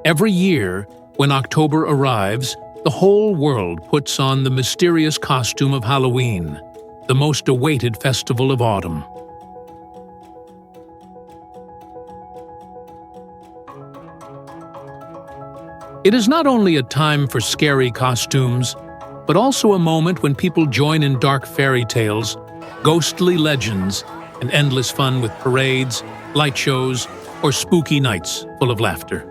Every year, when October arrives, the whole world puts on the mysterious costume of Halloween, the most awaited festival of autumn. It is not only a time for scary costumes, but also a moment when people join in dark fairy tales, ghostly legends, and endless fun with parades, light shows, or spooky nights full of laughter.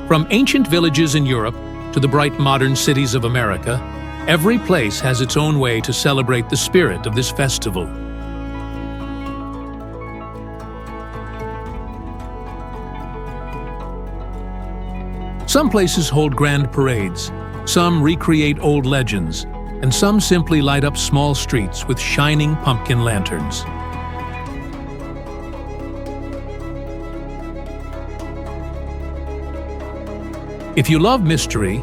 From ancient villages in Europe to the bright modern cities of America, every place has its own way to celebrate the spirit of this festival. Some places hold grand parades, some recreate old legends, and some simply light up small streets with shining pumpkin lanterns. If you love mystery,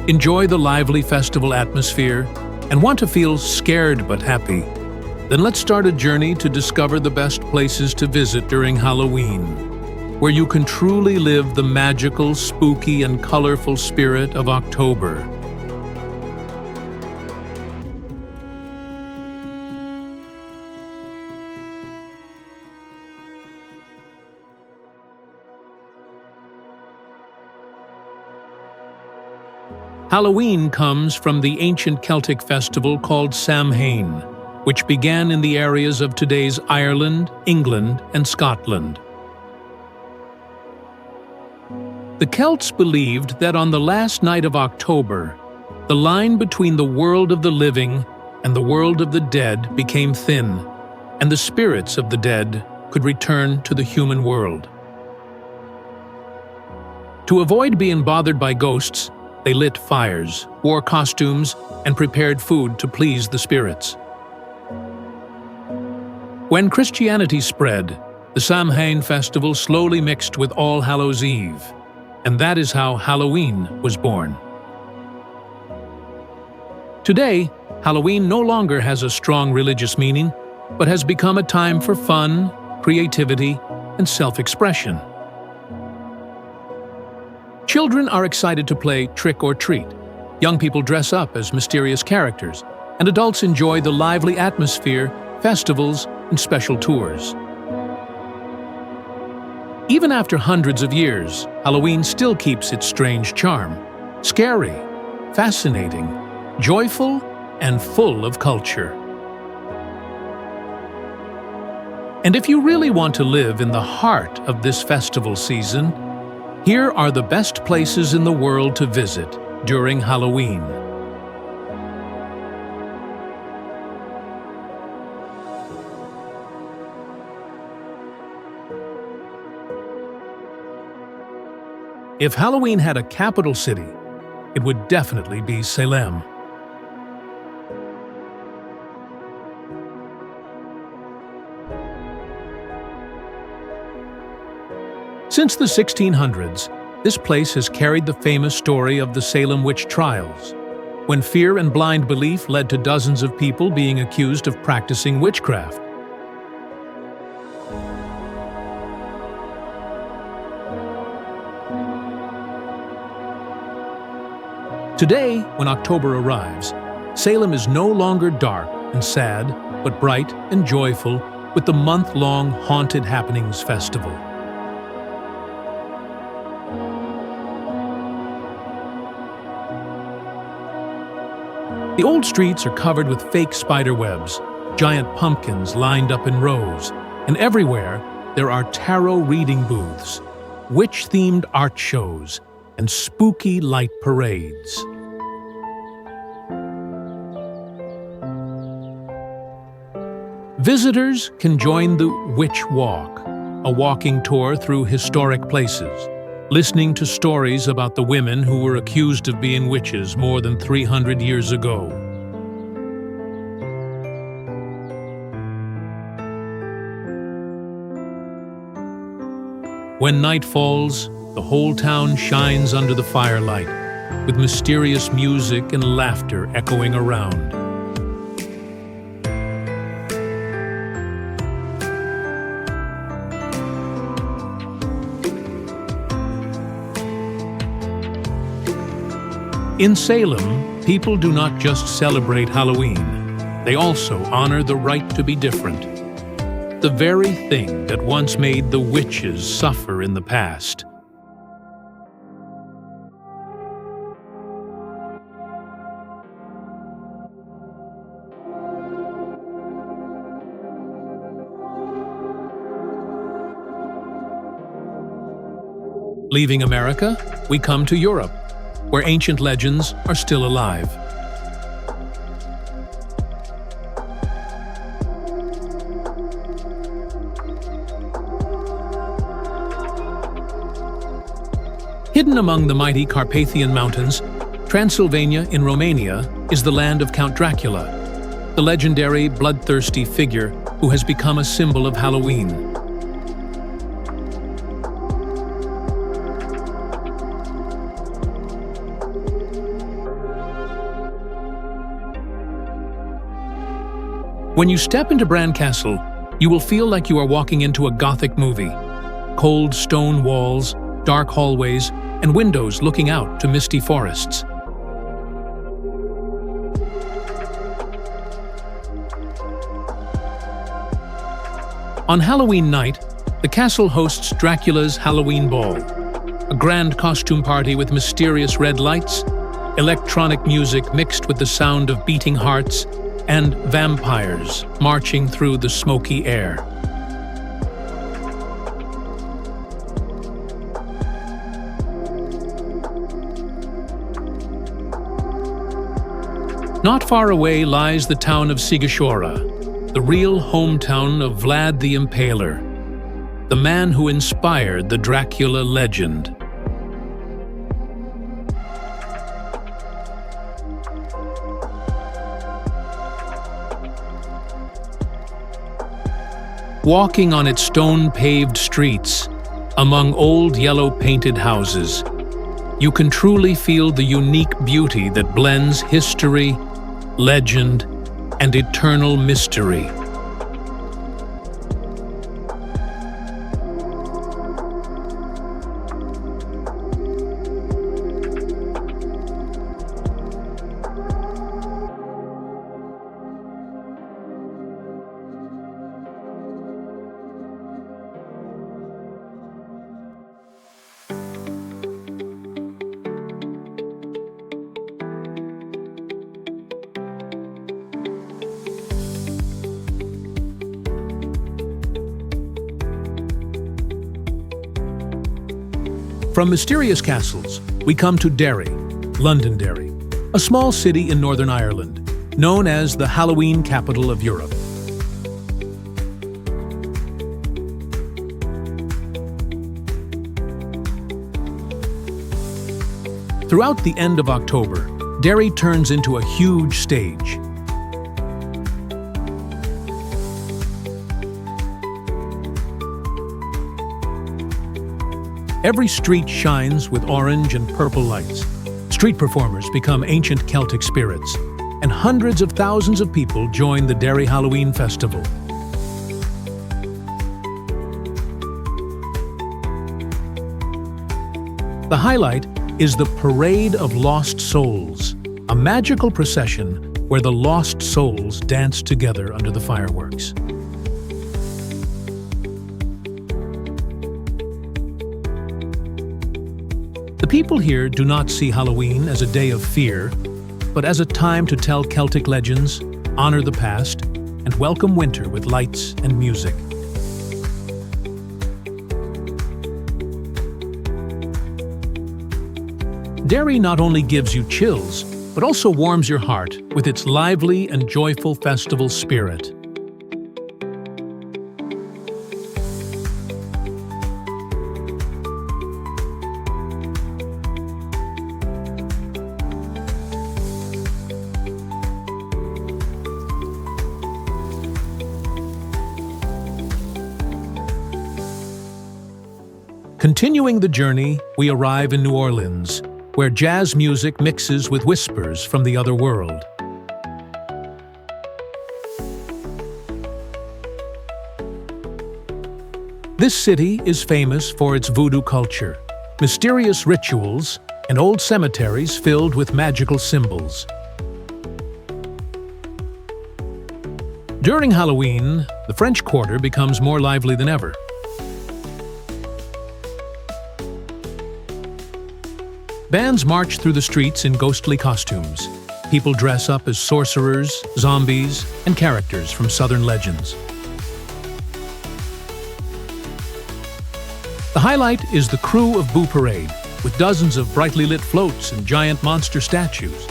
enjoy the lively festival atmosphere, and want to feel scared but happy, then let's start a journey to discover the best places to visit during Halloween, where you can truly live the magical, spooky, and colorful spirit of October. Halloween comes from the ancient Celtic festival called Samhain, which began in the areas of today's Ireland, England, and Scotland. The Celts believed that on the last night of October, the line between the world of the living and the world of the dead became thin, and the spirits of the dead could return to the human world. To avoid being bothered by ghosts, they lit fires, wore costumes, and prepared food to please the spirits. When Christianity spread, the Samhain festival slowly mixed with All Hallows' Eve, and that is how Halloween was born. Today, Halloween no longer has a strong religious meaning, but has become a time for fun, creativity, and self-expression. Children are excited to play trick or treat. Young people dress up as mysterious characters, and adults enjoy the lively atmosphere, festivals, and special tours. Even after hundreds of years, Halloween still keeps its strange charm. Scary, fascinating, joyful, and full of culture. And if you really want to live in the heart of this festival season, here are the best places in the world to visit during Halloween. If Halloween had a capital city, it would definitely be Salem. Since the 1600s, this place has carried the famous story of the Salem witch trials, when fear and blind belief led to dozens of people being accused of practicing witchcraft. Today, when October arrives, Salem is no longer dark and sad, but bright and joyful with the month-long Haunted Happenings Festival. The old streets are covered with fake spider webs, giant pumpkins lined up in rows, and everywhere there are tarot reading booths, witch-themed art shows, and spooky light parades. Visitors can join the Witch Walk, a walking tour through historic places, listening to stories about the women who were accused of being witches more than 300 years ago. When night falls, the whole town shines under the firelight, with mysterious music and laughter echoing around. In Salem, people do not just celebrate Halloween, they also honor the right to be different. The very thing that once made the witches suffer in the past. Leaving America, we come to Europe, where ancient legends are still alive. Hidden among the mighty Carpathian Mountains, Transylvania in Romania is the land of Count Dracula, the legendary bloodthirsty figure who has become a symbol of Halloween. When you step into Bran Castle, you will feel like you are walking into a Gothic movie. Cold stone walls, dark hallways, and windows looking out to misty forests. On Halloween night, the castle hosts Dracula's Halloween Ball, a grand costume party with mysterious red lights, electronic music mixed with the sound of beating hearts, and vampires marching through the smoky air. Not far away lies the town of Sighișoara, the real hometown of Vlad the Impaler, the man who inspired the Dracula legend. Walking on its stone-paved streets, among old yellow-painted houses, you can truly feel the unique beauty that blends history, legend, and eternal mystery. From mysterious castles, we come to Derry, Londonderry, a small city in Northern Ireland, known as the Halloween capital of Europe. Throughout the end of October, Derry turns into a huge stage. Every street shines with orange and purple lights. Street performers become ancient Celtic spirits, and hundreds of thousands of people join the Derry Halloween Festival. The highlight is the Parade of Lost Souls, a magical procession where the lost souls dance together under the fireworks. The people here do not see Halloween as a day of fear, but as a time to tell Celtic legends, honor the past, and welcome winter with lights and music. Derry not only gives you chills, but also warms your heart with its lively and joyful festival spirit. Continuing the journey, we arrive in New Orleans, where jazz music mixes with whispers from the other world. This city is famous for its voodoo culture, mysterious rituals, and old cemeteries filled with magical symbols. During Halloween, the French Quarter becomes more lively than ever. Bands march through the streets in ghostly costumes. People dress up as sorcerers, zombies, and characters from southern legends. The highlight is the Krewe of Boo Parade, with dozens of brightly lit floats and giant monster statues.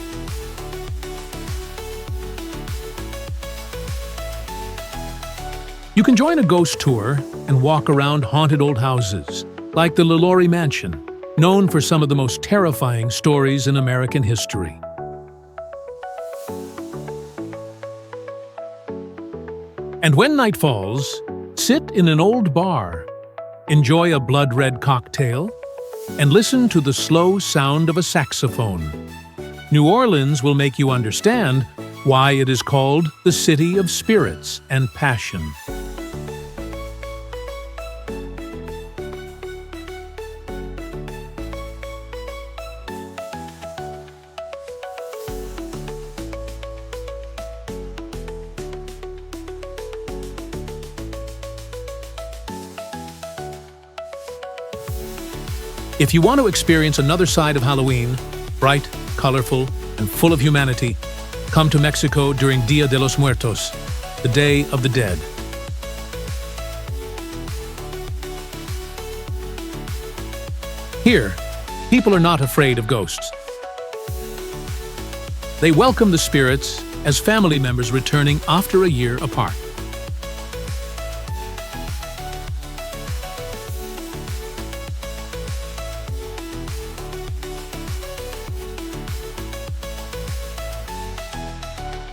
You can join a ghost tour and walk around haunted old houses, like the LaLaurie Mansion, known for some of the most terrifying stories in American history. And when night falls, sit in an old bar, enjoy a blood-red cocktail, and listen to the slow sound of a saxophone. New Orleans will make you understand why it is called the City of Spirits and Passion. If you want to experience another side of Halloween, bright, colorful, and full of humanity, come to Mexico during Dia de los Muertos, the Day of the Dead. Here, people are not afraid of ghosts. They welcome the spirits as family members returning after a year apart.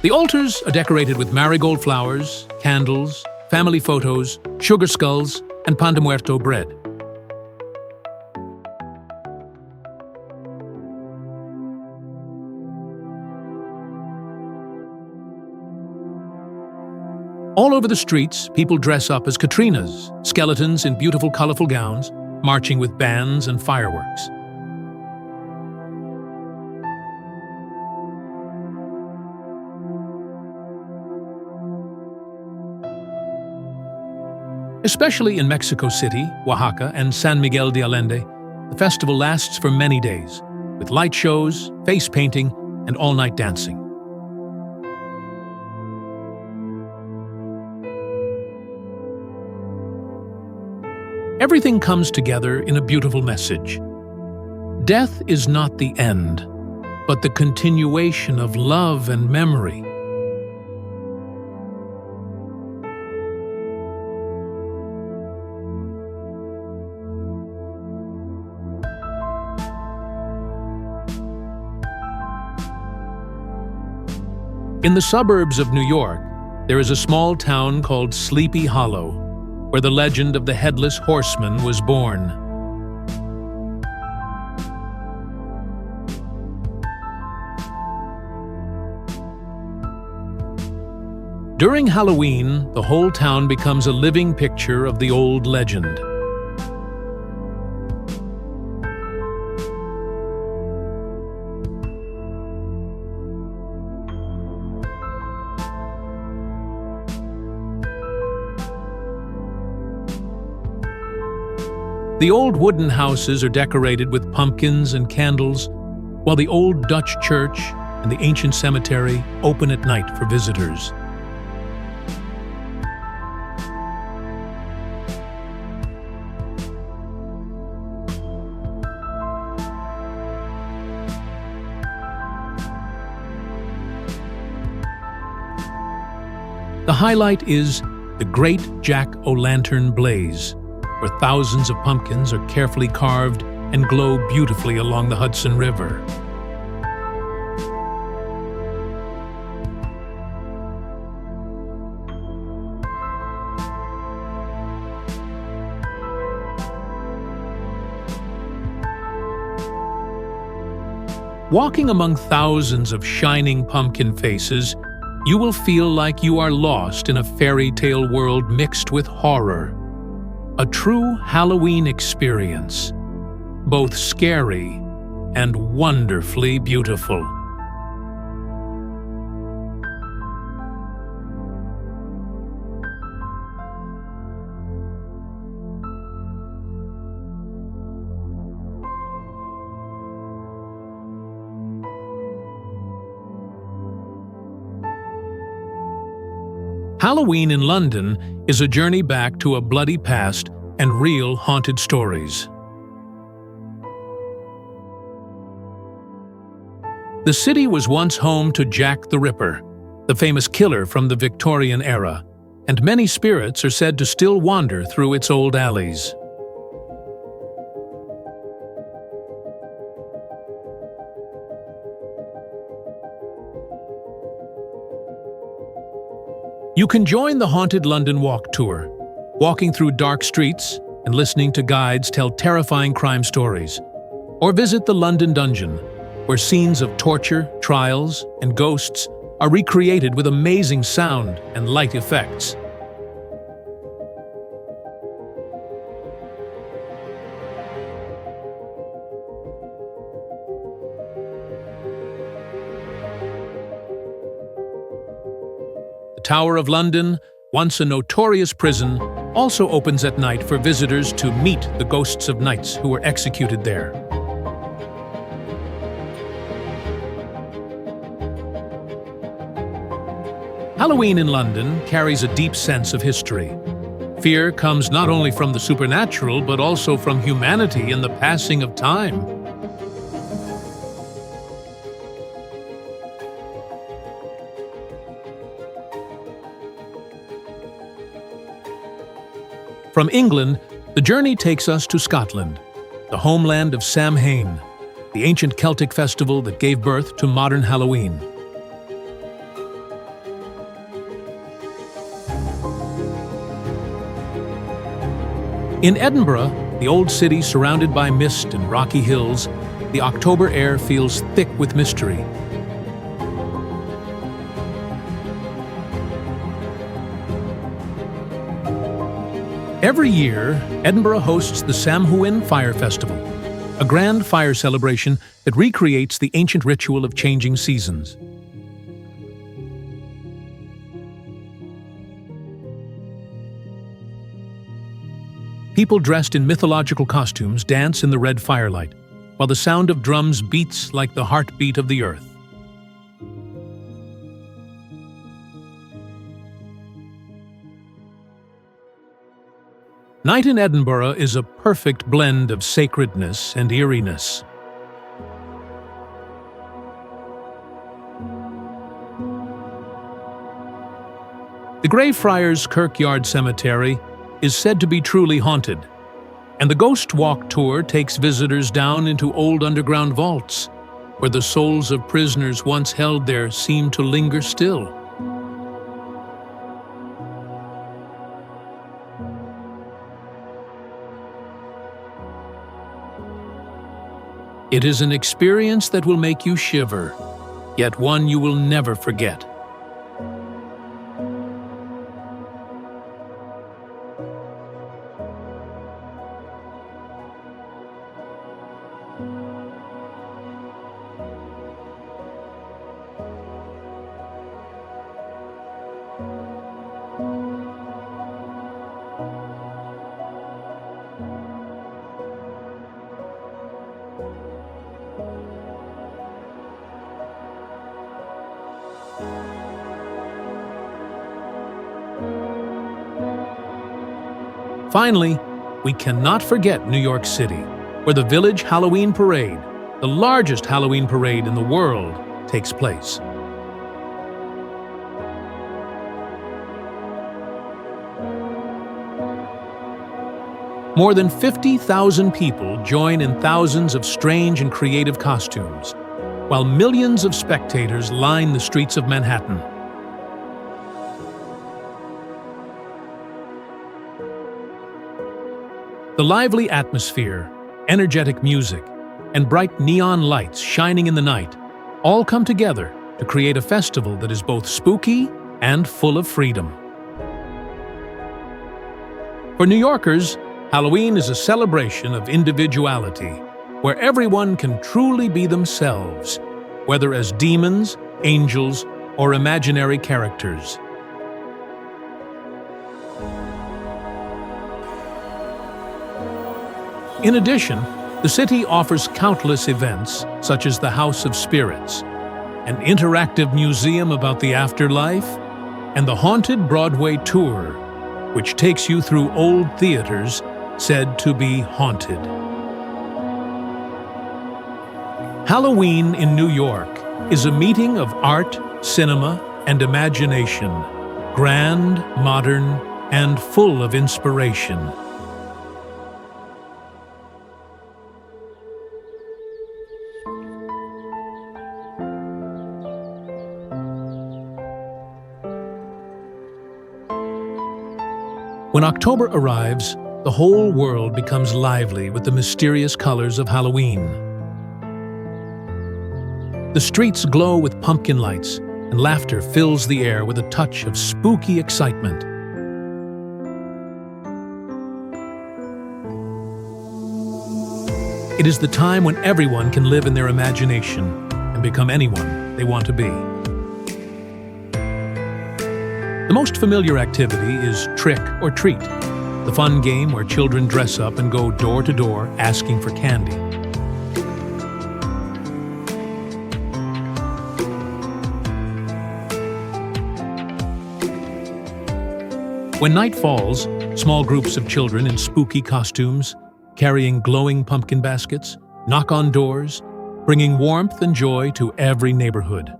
The altars are decorated with marigold flowers, candles, family photos, sugar skulls, and pan de muerto bread. All over the streets, people dress up as Catrinas, skeletons in beautiful, colorful gowns, marching with bands and fireworks. Especially in Mexico City, Oaxaca, and San Miguel de Allende, the festival lasts for many days, with light shows, face painting, and all-night dancing. Everything comes together in a beautiful message. Death is not the end, but the continuation of love and memory. In the suburbs of New York, there is a small town called Sleepy Hollow, where the legend of the Headless Horseman was born. During Halloween, the whole town becomes a living picture of the old legend. The old wooden houses are decorated with pumpkins and candles, while the old Dutch church and the ancient cemetery open at night for visitors. The highlight is the Great Jack-o'-lantern Blaze, where thousands of pumpkins are carefully carved and glow beautifully along the Hudson River. Walking among thousands of shining pumpkin faces, you will feel like you are lost in a fairy tale world mixed with horror. A true Halloween experience, both scary and wonderfully beautiful. Halloween in London is a journey back to a bloody past and real haunted stories. The city was once home to Jack the Ripper, the famous killer from the Victorian era, and many spirits are said to still wander through its old alleys. You can join the Haunted London Walk Tour, walking through dark streets and listening to guides tell terrifying crime stories. Or visit the London Dungeon, where scenes of torture, trials, and ghosts are recreated with amazing sound and light effects. The Tower of London, once a notorious prison, also opens at night for visitors to meet the ghosts of knights who were executed there. Halloween in London carries a deep sense of history. Fear comes not only from the supernatural, but also from humanity and the passing of time. From England, the journey takes us to Scotland, the homeland of Samhain, the ancient Celtic festival that gave birth to modern Halloween. In Edinburgh, the old city surrounded by mist and rocky hills, the October air feels thick with mystery. Every year, Edinburgh hosts the Samhain Fire Festival, a grand fire celebration that recreates the ancient ritual of changing seasons. People dressed in mythological costumes dance in the red firelight, while the sound of drums beats like the heartbeat of the earth. Night in Edinburgh is a perfect blend of sacredness and eeriness. The Greyfriars Kirkyard Cemetery is said to be truly haunted, and the Ghost Walk Tour takes visitors down into old underground vaults, where the souls of prisoners once held there seem to linger still. It is an experience that will make you shiver, yet one you will never forget. Finally, we cannot forget New York City, where the Village Halloween Parade, the largest Halloween parade in the world, takes place. More than 50,000 people join in thousands of strange and creative costumes, while millions of spectators line the streets of Manhattan. The lively atmosphere, energetic music, and bright neon lights shining in the night all come together to create a festival that is both spooky and full of freedom. For New Yorkers, Halloween is a celebration of individuality, where everyone can truly be themselves, whether as demons, angels, or imaginary characters. In addition, the city offers countless events, such as the House of Spirits, an interactive museum about the afterlife, and the Haunted Broadway Tour, which takes you through old theaters said to be haunted. Halloween in New York is a meeting of art, cinema, and imagination, grand, modern, and full of inspiration. When October arrives, the whole world becomes lively with the mysterious colors of Halloween. The streets glow with pumpkin lights, and laughter fills the air with a touch of spooky excitement. It is the time when everyone can live in their imagination and become anyone they want to be. The most familiar activity is trick or treat, the fun game where children dress up and go door to door asking for candy. When night falls, small groups of children in spooky costumes, carrying glowing pumpkin baskets, knock on doors, bringing warmth and joy to every neighborhood.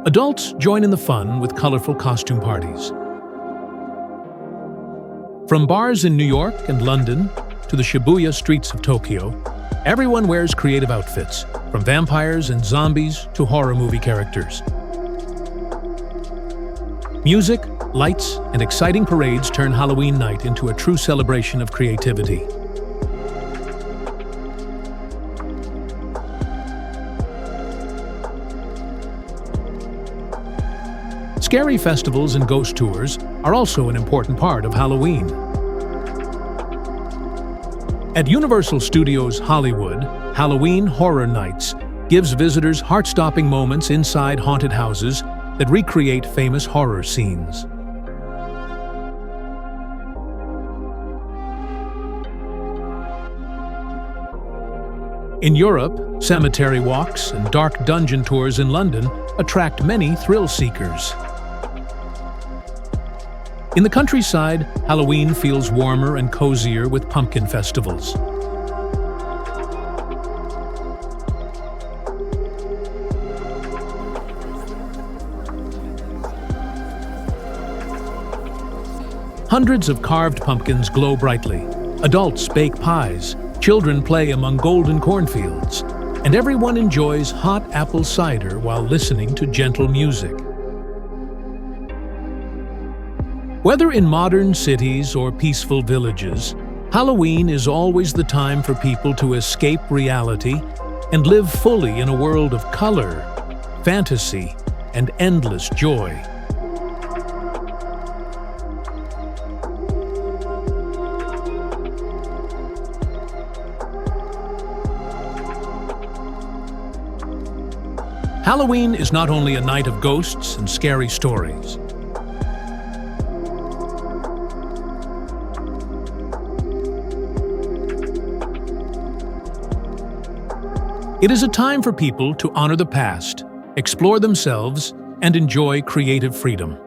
Adults join in the fun with colorful costume parties. From bars in New York and London to the Shibuya streets of Tokyo, everyone wears creative outfits, from vampires and zombies to horror movie characters. Music, lights, and exciting parades turn Halloween night into a true celebration of creativity. Scary festivals and ghost tours are also an important part of Halloween. At Universal Studios Hollywood, Halloween Horror Nights gives visitors heart-stopping moments inside haunted houses that recreate famous horror scenes. In Europe, cemetery walks and dark dungeon tours in London attract many thrill seekers. In the countryside, Halloween feels warmer and cozier with pumpkin festivals. Hundreds of carved pumpkins glow brightly. Adults bake pies, children play among golden cornfields, and everyone enjoys hot apple cider while listening to gentle music. Whether in modern cities or peaceful villages, Halloween is always the time for people to escape reality and live fully in a world of color, fantasy, and endless joy. Halloween is not only a night of ghosts and scary stories. It is a time for people to honor the past, explore themselves, and enjoy creative freedom.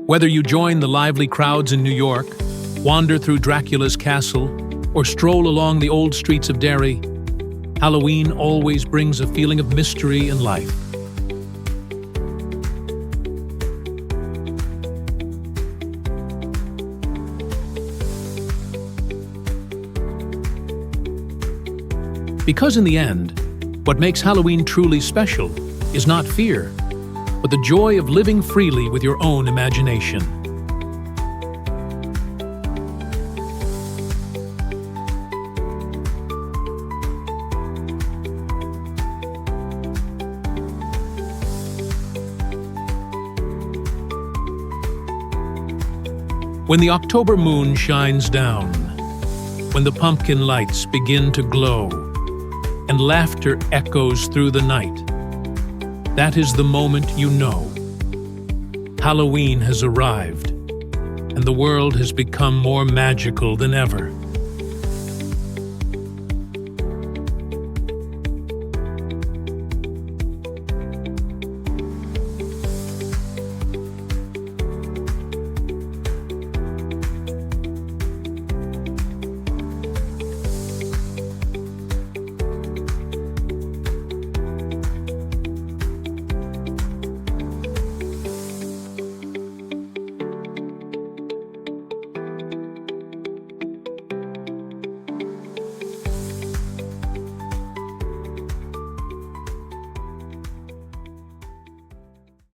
Whether you join the lively crowds in New York, wander through Dracula's castle, or stroll along the old streets of Derry, Halloween always brings a feeling of mystery and life. Because in the end, what makes Halloween truly special is not fear, but the joy of living freely with your own imagination. When the October moon shines down, when the pumpkin lights begin to glow, and laughter echoes through the night, that is the moment you know Halloween has arrived, and the world has become more magical than ever.